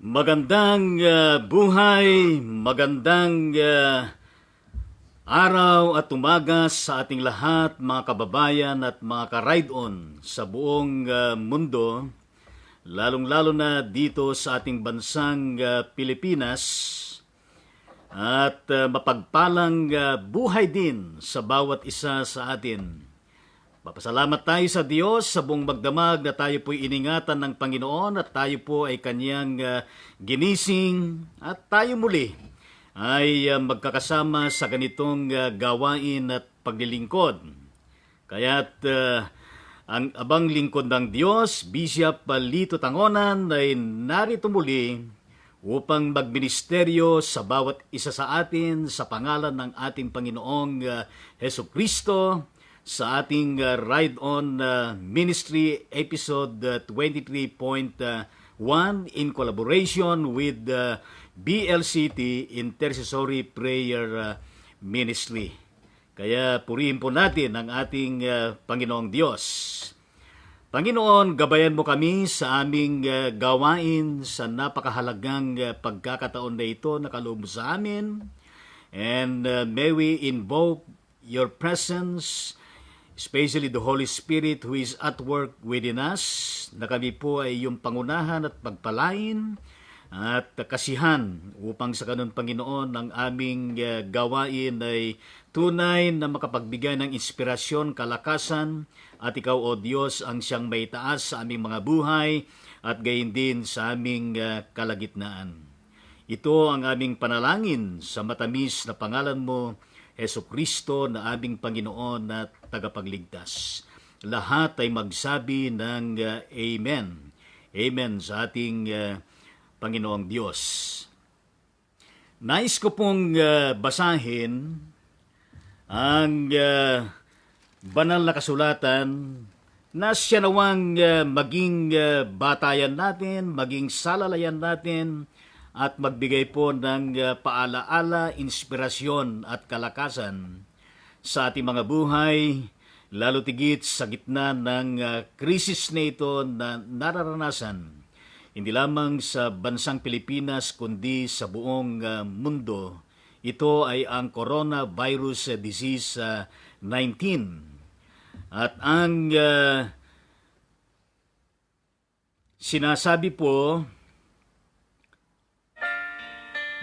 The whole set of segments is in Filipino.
Magandang buhay, magandang araw at umaga sa ating lahat, mga kababayan at mga ka-ride-on sa buong mundo, lalong-lalo na dito sa ating bansang Pilipinas, at mapagpalang buhay din sa bawat isa sa atin. Papasalamat tayo sa Diyos sa buong magdamag na tayo po'y iningatan ng Panginoon at tayo po ay Kanyang ginising at tayo muli ay magkakasama sa ganitong gawain at paglilingkod. Kaya't ang abang lingkod ng Diyos, Bishop Lito Tangonan, ay narito muli upang magministeryo sa bawat isa sa atin sa pangalan ng ating Panginoong Hesukristo, sa ating Ride-On Ministry episode 23.1 in collaboration with BLCT Intercessory Prayer Ministry. Kaya purihin po natin ang ating Panginoong Diyos. Panginoon, gabayan mo kami sa aming gawain sa napakahalagang pagkakataon na ito na kaloob mo sa amin. And may we invoke your presence, especially the Holy Spirit who is at work within us, na kami po ay iyong pangunahan at pagpalain at kasihan upang sa ganun, Panginoon, ang aming gawain ay tunay na makapagbigay ng inspirasyon, kalakasan, at ikaw, O Diyos, ang siyang may taas sa aming mga buhay at gayon din sa aming kalagitnaan. Ito ang aming panalangin sa matamis na pangalan mo, Hesukristo, na aming Panginoon at tagapagligtas. Lahat ay magsabi ng Amen. Amen sa ating Panginoong Diyos. Nais ko pong basahin ang banal na kasulatan na siya nawang maging batayan natin, maging salalayan natin, at magbigay po ng paalaala, inspirasyon at kalakasan sa ating mga buhay, lalo tigit sa gitna ng krisis na ito na nararanasan, hindi lamang sa bansang Pilipinas kundi sa buong mundo. Ito ay ang coronavirus disease 19. At ang sinasabi po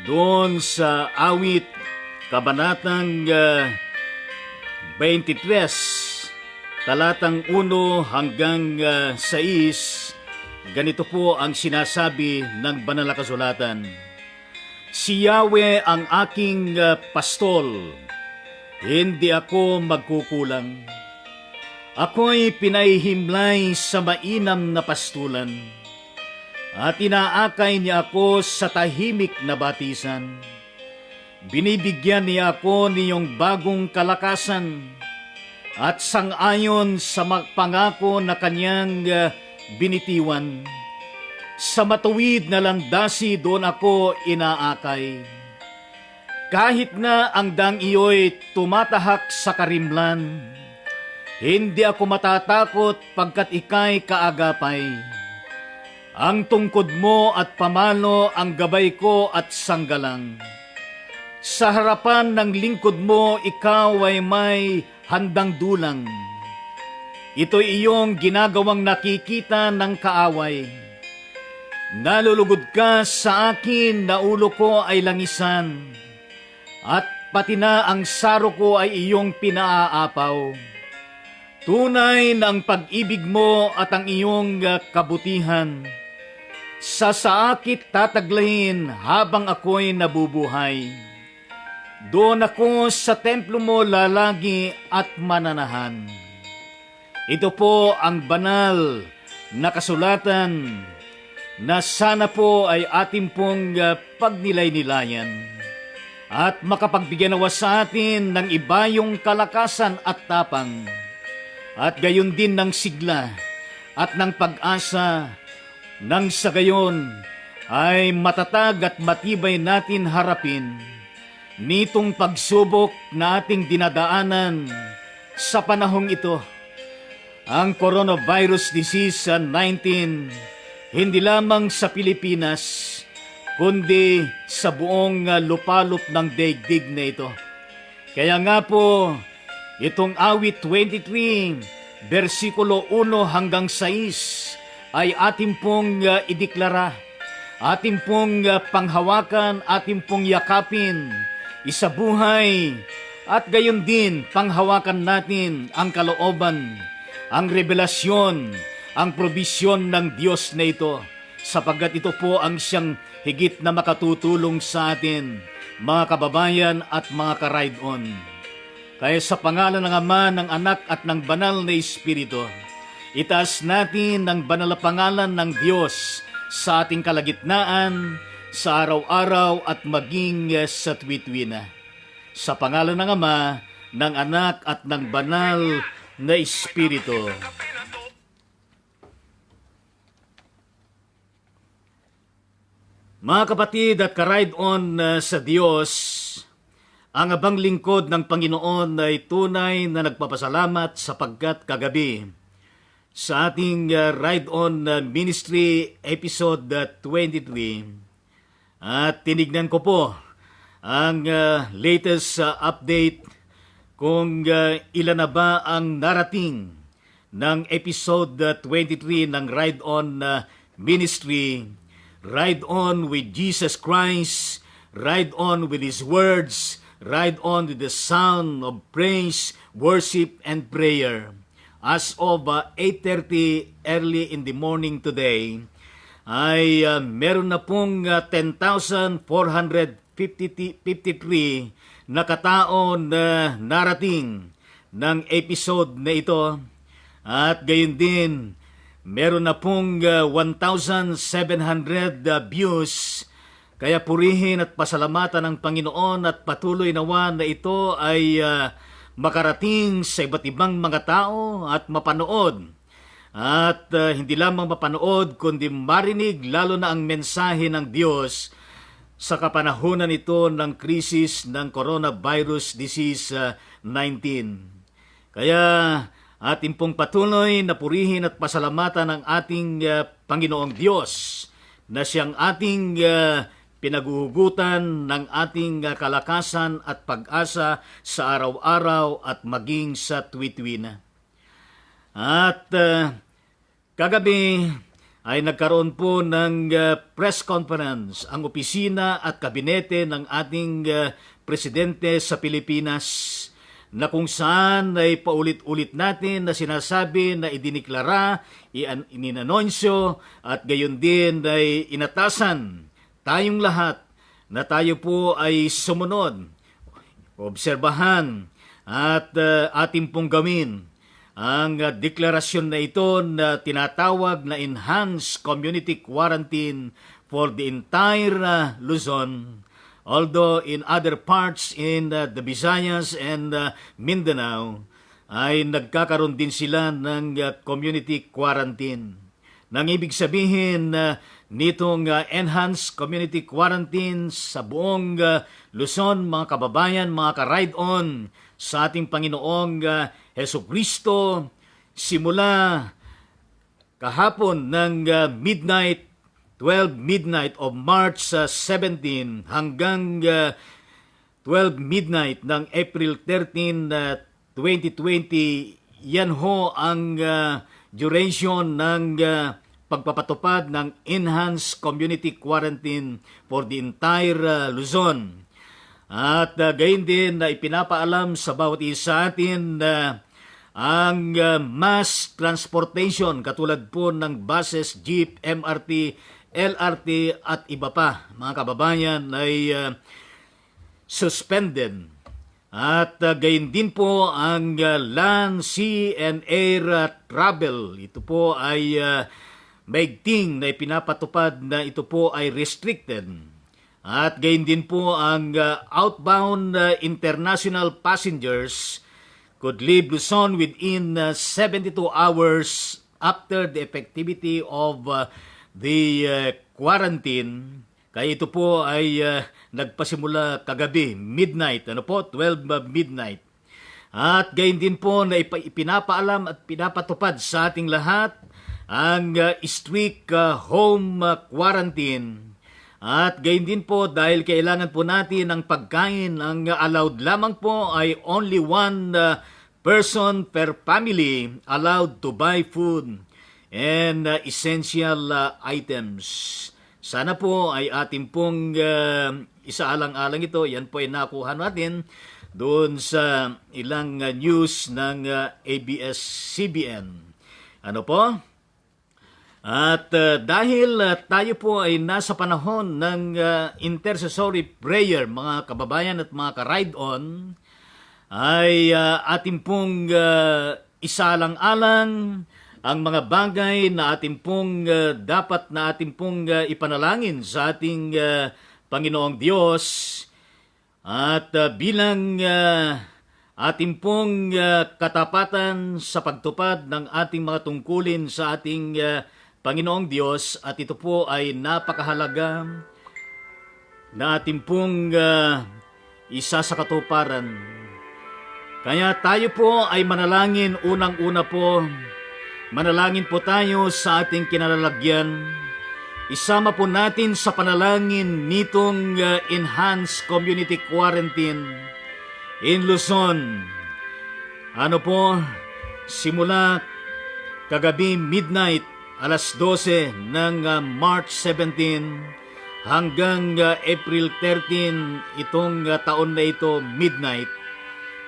doon sa awit kabanatang 23, talatang 1 hanggang 6, ganito po ang sinasabi ng banal na kasulatan. Si Yahweh ang aking pastol, hindi ako magkukulang. Ako'y pinahihimlay sa mainam na pastulan, at inaakay niya ako sa tahimik na batisan. Binibigyan niya ako niyong bagong kalakasan at sangayon sa pangako na kanyang binitiwan. Sa matuwid na landasi doon ako inaakay. Kahit na ang dang iyo'y tumatahak sa karimlan, hindi ako matatakot pagkat ika'y kaagapay. Ang tungkod mo at pamano ang gabay ko at sanggalang. Sa harapan ng lingkod mo, ikaw ay may handang dulang. Ito'y iyong ginagawang nakikita ng kaaway. Nalulugod ka sa akin na ulo ko ay langisan, at pati na ang saro ko ay iyong pinaaapaw. Tunay na ang pag-ibig mo at ang iyong kabutihan sa saakit tataglayin habang ako'y nabubuhay. Doon ako sa templo mo lalagi at mananahan. Ito po ang banal na kasulatan na sana po ay ating pong pagnilay-nilayan at makapagbigyan nawa sa atin ng ibayong kalakasan at tapang, at gayon din ng sigla at ng pag-asa, nang sa gayon ay matatag at matibay natin harapin nitong pagsubok na ating dinadaanan sa panahong ito. Ang coronavirus disease 19, hindi lamang sa Pilipinas, kundi sa buong lupalop ng daigdig na ito. Kaya nga po, itong awit 23, versikulo 1 hanggang 6 ay ating pong ideklara, ating pong panghawakan, ating pong yakapin, isabuhay, at gayon din panghawakan natin ang kalooban, ang revelasyon, ang probisyon ng Diyos na ito, sapagkat ito po ang siyang higit na makatutulong sa atin, mga kababayan at mga ka-ride-on. Kaya sa pangalan ng Ama, ng Anak at ng Banal na Espiritu, itaas natin ang banal na pangalan ng Diyos sa ating kalagitnaan, sa araw-araw at maging sa tuwi-tuwi. Sa pangalan ng Ama, ng Anak at ng Banal na Espiritu. Mga kapatid at ka-ride-on sa Diyos, ang abang lingkod ng Panginoon ay tunay na nagpapasalamat sapagkat kagabi sa ating ride-on ministry episode 23 at tinignan ko po ang latest update kung ilan na ba ang narating ng episode 23 ng ride-on ministry. Ride on with Jesus Christ, ride on with His words, ride on with the sound of praise, worship, and prayer. As of 8:30 early in the morning today, ay meron na pong 10,453 na katao na narating ng episode na ito. At gayon din, meron na pong 1,700 views. Kaya purihin at pasalamatan ng Panginoon at patuloy nawa na ito ay makarating sa iba't ibang mga tao at mapanood. At hindi lamang mapanood kundi marinig lalo na ang mensahe ng Diyos sa kapanahunan ito ng krisis ng coronavirus disease 19. Kaya ating pong patuloy na purihin at pasalamatan ang ating Panginoong Diyos na siyang ating pinaguhugutan ng ating kalakasan at pag-asa sa araw-araw at maging sa tuwi-tuwi na. At kagabi ay nagkaroon po ng press conference ang opisina at kabinete ng ating presidente sa Pilipinas, na kung saan ay paulit-ulit natin na sinasabi na idiniklara, ininanonsyo at gayon din ay inatasan tayong lahat na tayo po ay sumunod, obserbahan at ating pong gawin ang deklarasyon na ito na tinatawag na Enhanced Community Quarantine for the entire Luzon. Although in other parts in the Visayas and Mindanao ay nagkakaroon din sila ng community quarantine. Nang ibig sabihin nitong enhanced community quarantine sa buong Luzon, mga kababayan, mga ka-ride-on sa ating Panginoong Hesukristo, simula kahapon ng midnight 12 midnight of March 17 hanggang 12 midnight ng April 13, 2020, yan ho ang duration ng pagpapatupad ng Enhanced Community Quarantine for the entire Luzon. At gayon din na ipinapaalam sa bawat isa atin na ang mass transportation katulad po ng buses, jeep, MRT, LRT at iba pa, mga kababayan, ay suspended. At gayon din po ang land, sea, and air travel. Ito po ay maigting na ipinapatupad na ito po ay restricted. At gayon din po ang outbound international passengers could leave Luzon within 72 hours after the effectivity of the quarantine. Kaya ito po ay nagpasimula kagabi, midnight, 12 midnight. At gayon din po na ipinapaalam at pinapatupad sa ating lahat ang strict home quarantine. At gayon din po dahil kailangan po natin ng pagkain, ang allowed lamang po ay only one person per family allowed to buy food and essential items. Sana po ay ating pong isaalang-alang ito. Yan po ay nakuha natin doon sa ilang news ng ABS-CBN. Ano po? At dahil tayo po ay nasa panahon ng intercessory prayer, mga kababayan at mga ka-ride-on, ay ating pong isalang-alang ang mga bagay na ating pong dapat na ating pong ipanalangin sa ating Panginoong Diyos. At bilang ating pong katapatan sa pagtupad ng ating mga tungkulin sa ating Panginoong Diyos, at ito po ay napakahalaga na ating pong isa sa katuparan. Kaya tayo po ay manalangin. Unang-una po, manalangin po tayo sa ating kinalalagyan. Isama po natin sa panalangin nitong enhanced community quarantine in Luzon. Ano po, simula kagabi midnight, alas 12 ng March 17 hanggang April 13 itong taon na ito midnight.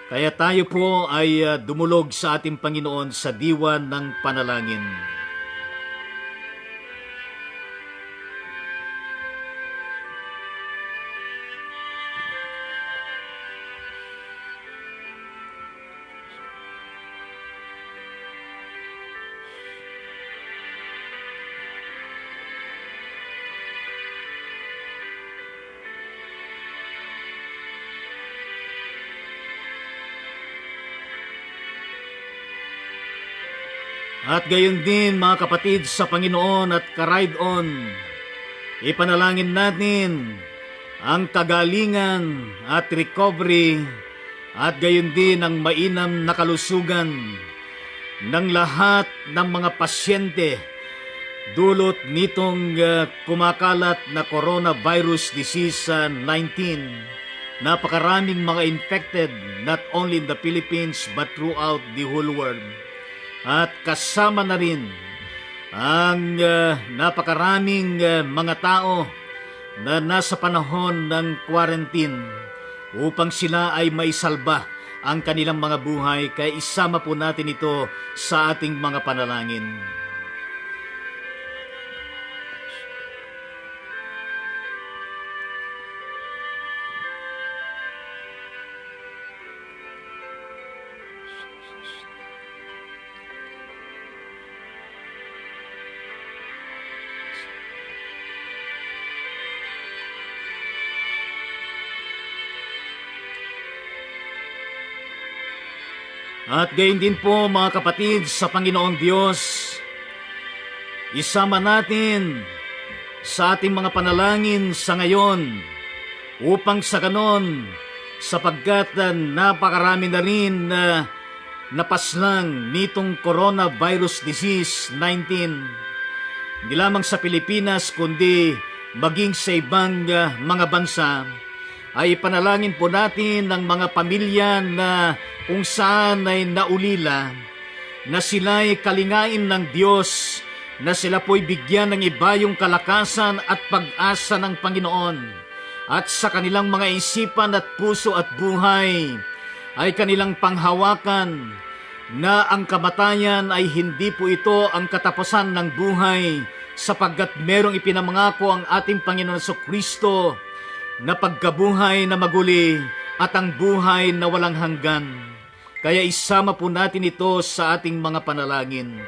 Kaya tayo po ay dumulog sa ating Panginoon sa diwan ng panalangin. At gayon din mga kapatid sa Panginoon at ka-ride-on, ipanalangin natin ang kagalingan at recovery at gayon din ang mainam na kalusugan ng lahat ng mga pasyente dulot nitong kumakalat na coronavirus disease 19. Napakaraming mga infected not only in the Philippines but throughout the whole world. At kasama na rin ang napakaraming mga tao na nasa panahon ng quarantine upang sila ay maisalba ang kanilang mga buhay. Kaya isama po natin ito sa ating mga panalangin. At gayon din po mga kapatid sa Panginoong Diyos, isama natin sa ating mga panalangin sa ngayon upang sa ganon, sapagkat napakarami na rin na napaslang nitong coronavirus disease 19. Hindi lamang sa Pilipinas kundi maging sa ibang mga bansa, ay panalangin po natin ng mga pamilya na kung saan ay naulila, na sila'y kalingain ng Diyos, na sila po'y bigyan ng ibayong kalakasan at pag-asa ng Panginoon, at sa kanilang mga isipan at puso at buhay ay kanilang panghawakan na ang kamatayan ay hindi po ito ang katapusan ng buhay, sapagkat merong ipinamangako ang ating Panginoon Jesucristo na pagkabuhay na maguli at ang buhay na walang hanggan. Kaya isama po natin ito sa ating mga panalangin.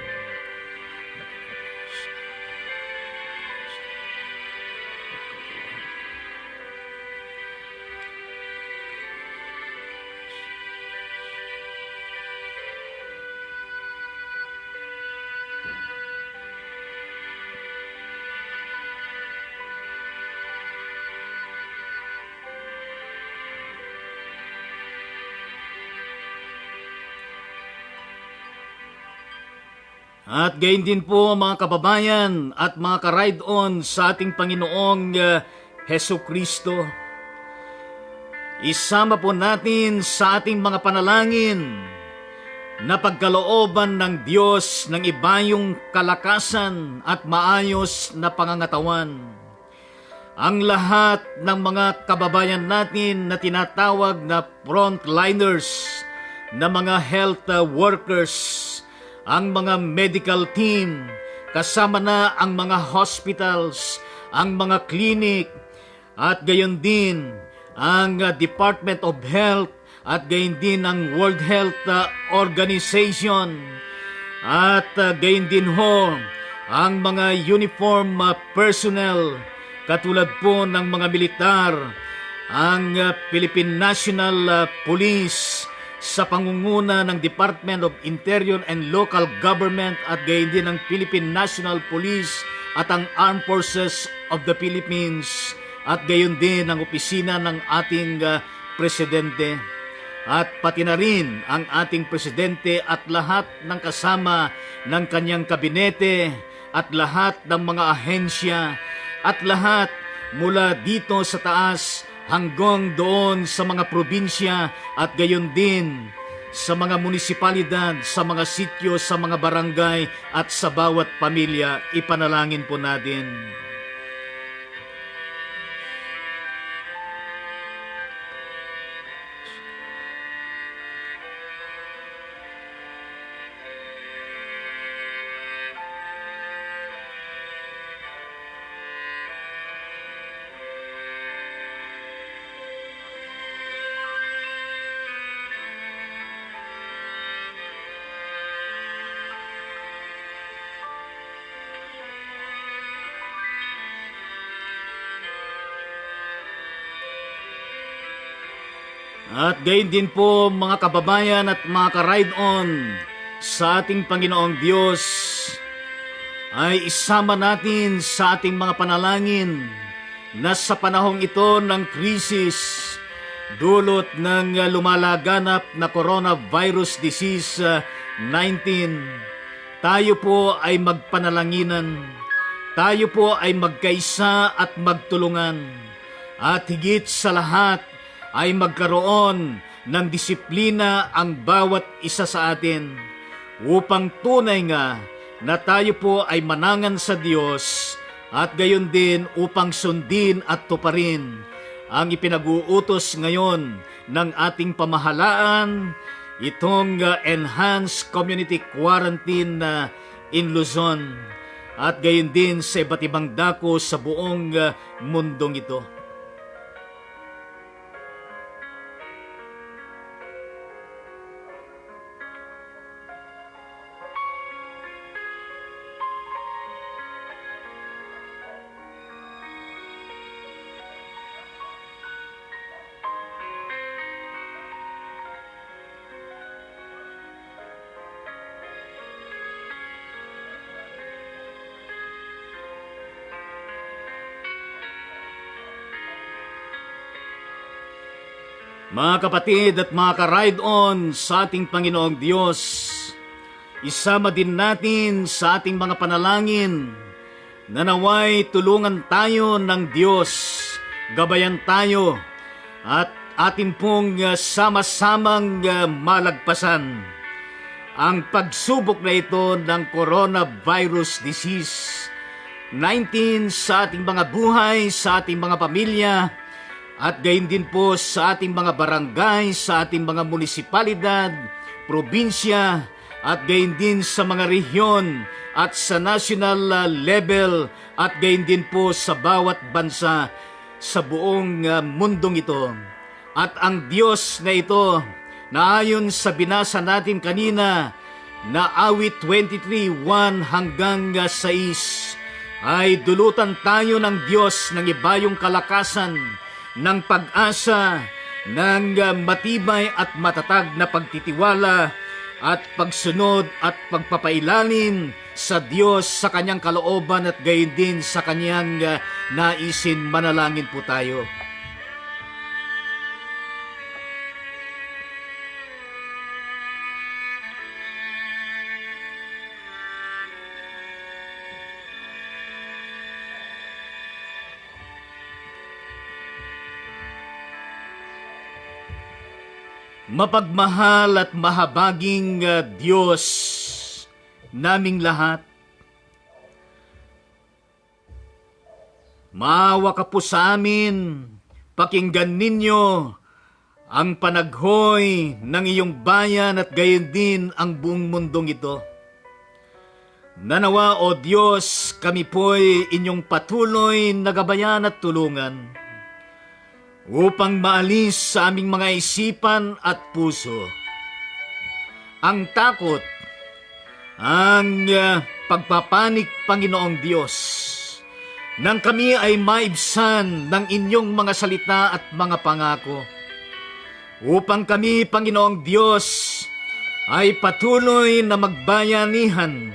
At gayon din po mga kababayan at mga ka-ride-on sa ating Panginoong Heso Kristo. Isama po natin sa ating mga panalangin na pagkalooban ng Diyos ng ibayong kalakasan at maayos na pangangatawan. Ang lahat ng mga kababayan natin na tinatawag na frontliners, na mga health workers, ang mga medical team, kasama na ang mga hospitals, ang mga clinic, at gayon din ang Department of Health, at gayon din ang World Health Organization, at gayon din ho ang mga uniform personnel, katulad po ng mga militar, ang Philippine National Police, sa pangunguna ng Department of Interior and Local Government, at gayon din ang Philippine National Police at ang Armed Forces of the Philippines, at gayon din ang opisina ng ating presidente, at pati na rin ang ating presidente at lahat ng kasama ng kanyang kabinete, at lahat ng mga ahensya, at lahat mula dito sa taas hanggang doon sa mga probinsya, at gayon din sa mga munisipalidad, sa mga sityo, sa mga barangay, at sa bawat pamilya. Ipanalangin po natin. At gayon din po mga kababayan at mga ka-ride-on sa ating Panginoong Diyos, ay isama natin sa ating mga panalangin na sa panahong ito ng krisis dulot ng lumalaganap na coronavirus disease 19, tayo po ay magpanalanginan, tayo po ay magkaisa at magtulungan, at higit sa lahat ay magkaroon ng disiplina ang bawat isa sa atin upang tunay nga na tayo po ay manangan sa Diyos, at gayon din upang sundin at tuparin ang ipinag-uutos ngayon ng ating pamahalaan, itong enhanced community quarantine in Luzon, at gayon din sa iba't ibang dako sa buong mundong ito. Mga kapatid at mga ka-ride-on sa ating Panginoong Diyos, isama din natin sa ating mga panalangin na naway tulungan tayo ng Diyos, gabayan tayo, at atin pong sama-samang malagpasan ang pagsubok na ito ng coronavirus disease 19 sa ating mga buhay, sa ating mga pamilya, at gayon din po sa ating mga barangay, sa ating mga munisipalidad, probinsya, at gayon din sa mga rehiyon at sa national level, at gayon din po sa bawat bansa sa buong mundong ito. At ang Diyos na ito, na ayon sa binasa natin kanina na awit 23:1 hanggang 6, ay dulutan tayo ng Diyos ng ibayong kalakasan, ng pag-asa, ng matibay at matatag na pagtitiwala at pagsunod at pagpapailalim sa Diyos, sa kanyang kalooban, at gayon din sa kanyang naisin. Manalangin po tayo. Mapagmahal at mahabaging Diyos naming lahat, maawa ka po sa amin, pakinggan ninyo ang panaghoy ng iyong bayan at gayon din ang buong mundong ito. Nanawa, O Diyos, kami po'y inyong patuloy na gabayan at tulungan upang maalis sa aming mga isipan at puso ang takot, ang pagpapanik, Panginoong Diyos, nang kami ay maibsan ng inyong mga salita at mga pangako, upang kami, Panginoong Diyos, ay patuloy na magbayanihan,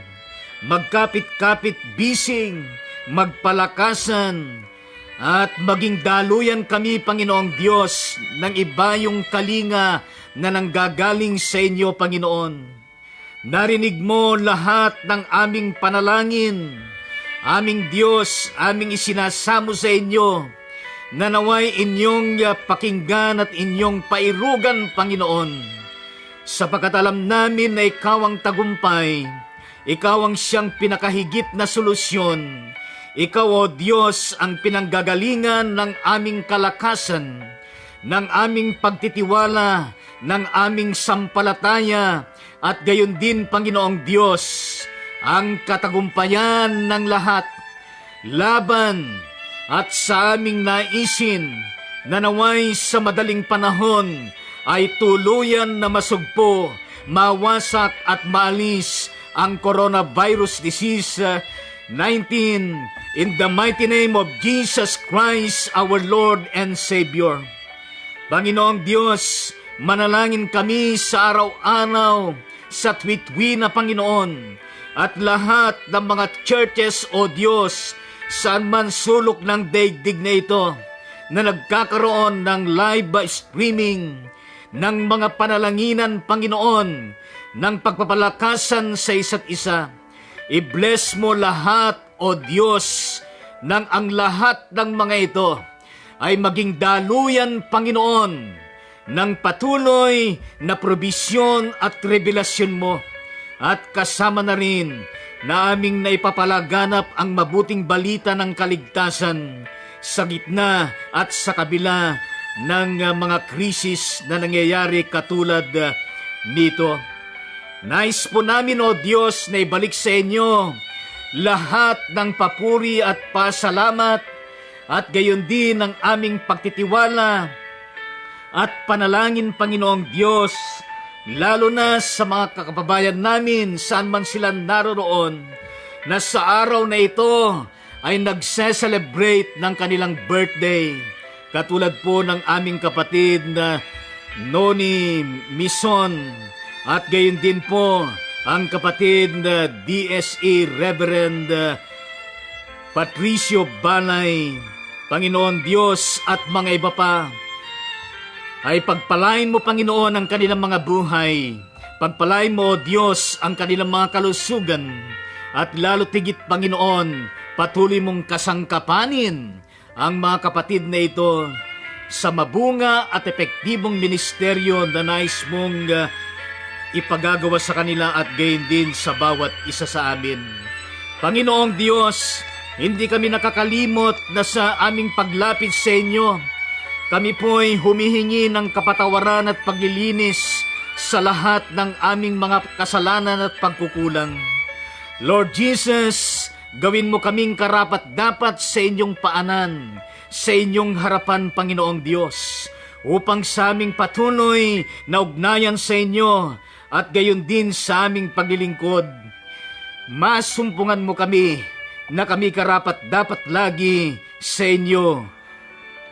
magkapit-kapit bising, magpalakasan, at maging daluyan kami, Panginoong Diyos, ng ibayong kalinga na nanggagaling sa inyo, Panginoon. Narinig mo lahat ng aming panalangin. Aming Diyos, aming isinasamo sa inyo, na naway inyong pakinggan at inyong pairugan, Panginoon. Sapagkat alam namin na ikaw ang tagumpay, ikaw ang siyang pinakahigit na solusyon. Ikaw, O Diyos, ang pinanggagalingan ng aming kalakasan, ng aming pagtitiwala, ng aming sampalataya, at gayon din, Panginoong Diyos, ang katagumpayan ng lahat, laban at sa aming naisin, na naway sa madaling panahon ay tuluyan na masugpo, mawasak at maalis ang coronavirus disease 19, in the mighty name of Jesus Christ, our Lord and Savior. Panginoong Diyos, manalangin kami sa araw-araw, sa tuwit-wi na Panginoon, at lahat ng mga churches, O Diyos, saan man sulok ng daigdig na ito, na nagkakaroon ng live streaming, ng mga panalanginan, Panginoon, ng pagpapalakasan sa isa't isa. I-bless mo lahat, O Diyos, nang ang lahat ng mga ito ay maging daluyan, Panginoon, ng patuloy na probisyon at revelasyon mo, at kasama na rin na aming naipapalaganap ang mabuting balita ng kaligtasan sa gitna at sa kabila ng mga krisis na nangyayari katulad nito. Nais po namin, O Diyos, na ibalik sa inyo lahat ng papuri at pasalamat, at gayon din ang aming pagtitiwala at panalangin, Panginoong Diyos, lalo na sa mga kakababayan namin saan man sila naroroon, na sa araw na ito ay nagse-celebrate ng kanilang birthday. Katulad po ng aming kapatid na Noni Mison, at gayon din po ang kapatid na DSE Reverend Patricio Balay. Panginoon Diyos, at mga iba pa, ay pagpalain mo, Panginoon, ang kanilang mga buhay. Pagpalain mo, O Diyos, ang kanilang mga kalusugan. At lalo tigit, Panginoon, patuloy mong kasangkapanin ang mga kapatid na ito sa mabunga at epektibong ministeryo na nais mong ipagagawa sa kanila, at gayon din sa bawat isa sa amin. Panginoong Diyos, hindi kami nakakalimot na sa aming paglapit sa inyo, kami po'y humihingi ng kapatawaran at paglilinis sa lahat ng aming mga kasalanan at pagkukulang. Lord Jesus, gawin mo kaming karapat-dapat sa inyong paanan, sa inyong harapan, Panginoong Diyos, upang sa aming patuloy na ugnayan sa inyo, at gayon din sa aming paglilingkod, masumpungan mo kami na kami karapat-dapat lagi sa inyo,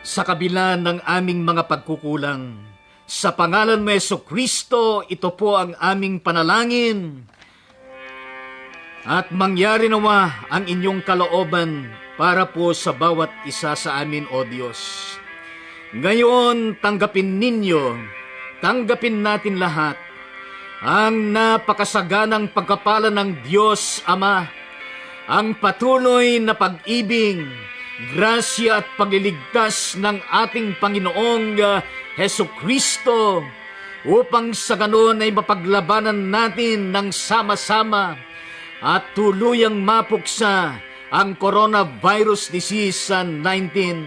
sa kabila ng aming mga pagkukulang. Sa pangalan mo, Jesucristo, ito po ang aming panalangin. At mangyari nawa ang inyong kalooban para po sa bawat isa sa amin, O Diyos. Ngayon, tanggapin natin lahat ang napakasaganang pagkapala ng Diyos Ama, ang patuloy na pag-ibig, grasya at pagliligtas ng ating Panginoong Jesucristo, upang sa ganon ay mapaglabanan natin ng sama-sama at tuluyang mapuksa ang coronavirus disease 19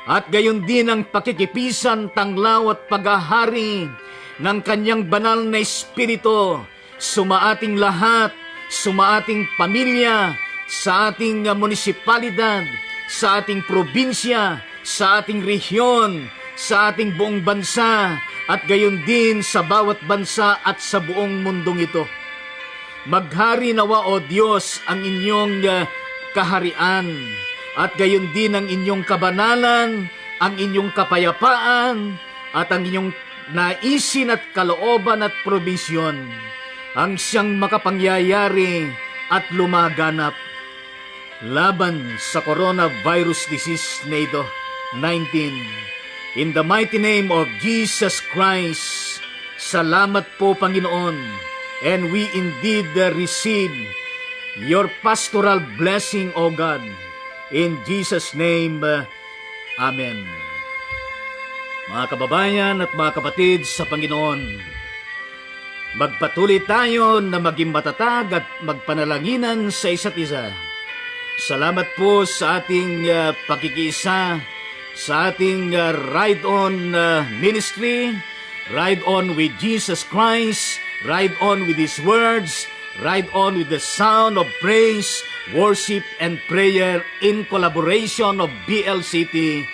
at gayon din ang pakikipisan, tanglaw at paghahari ng kanyang banal na espiritu sumaating lahat, sumaating pamilya, sa ating munisipalidad, sa ating probinsya, sa ating rehiyon, sa ating buong bansa, at gayon din sa bawat bansa at sa buong mundong ito. Maghari nawa, O Diyos, ang inyong kaharian, at gayon din ang inyong kabanalan, ang inyong kapayapaan, at ang inyong naisin at kalooban at probisyon, ang siyang makapangyayari at lumaganap laban sa coronavirus disease na ito, 19. In the mighty name of Jesus Christ, salamat po, Panginoon, and we indeed receive your pastoral blessing, O God. In Jesus' name, Amen. Mga kababayan at mga kapatid sa Panginoon, magpatuloy tayo na maging matatag at magpanalanginan sa isa't isa. Salamat po sa ating pakikiisa, sa ating Ride On ministry, Ride On with Jesus Christ, Ride On with His words, Ride On with the sound of praise, worship, and prayer in collaboration of BLCT,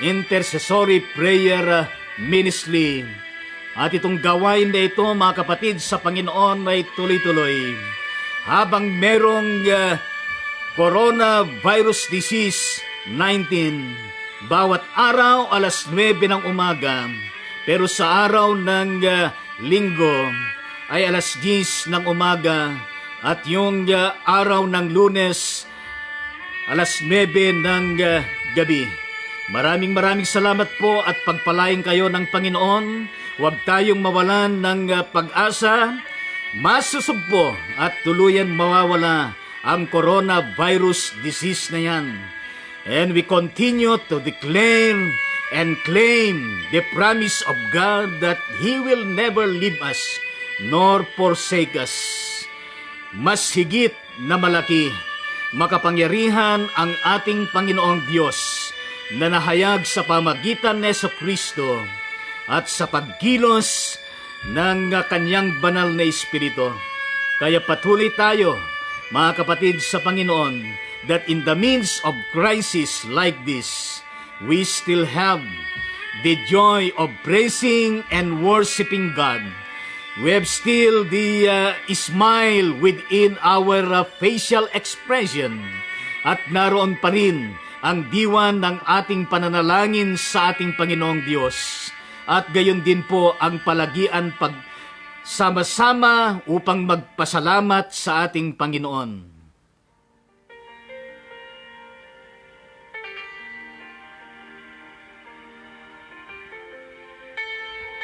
Intercessory Prayer Ministry. At itong gawain na ito, mga kapatid sa Panginoon, ay tuloy-tuloy. Habang merong coronavirus disease 19, bawat araw alas 9 ng umaga, pero sa araw ng linggo ay alas 10 ng umaga, at yung araw ng Lunes alas 9 ng gabi. Maraming salamat po at pagpalain kayo ng Panginoon. Huwag tayong mawalan ng pag-asa. Masusugpo at tuluyan mawawala ang coronavirus disease na yan. And we continue to declare and claim the promise of God that He will never leave us nor forsake us. Mas higit na malaki, makapangyarihan ang ating Panginoong Diyos na nahayag sa pamagitan ni Jesucristo at sa pagkilos ng kanyang banal na Espiritu. Kaya patuloy tayo, mga kapatid sa Panginoon, that in the midst of crisis like this, we still have the joy of praising and worshiping God. We have still the smile within our facial expression, at naroon pa rin ang diwan ng ating pananalangin sa ating Panginoong Diyos. At gayon din po ang palagian pagsama-sama upang magpasalamat sa ating Panginoon.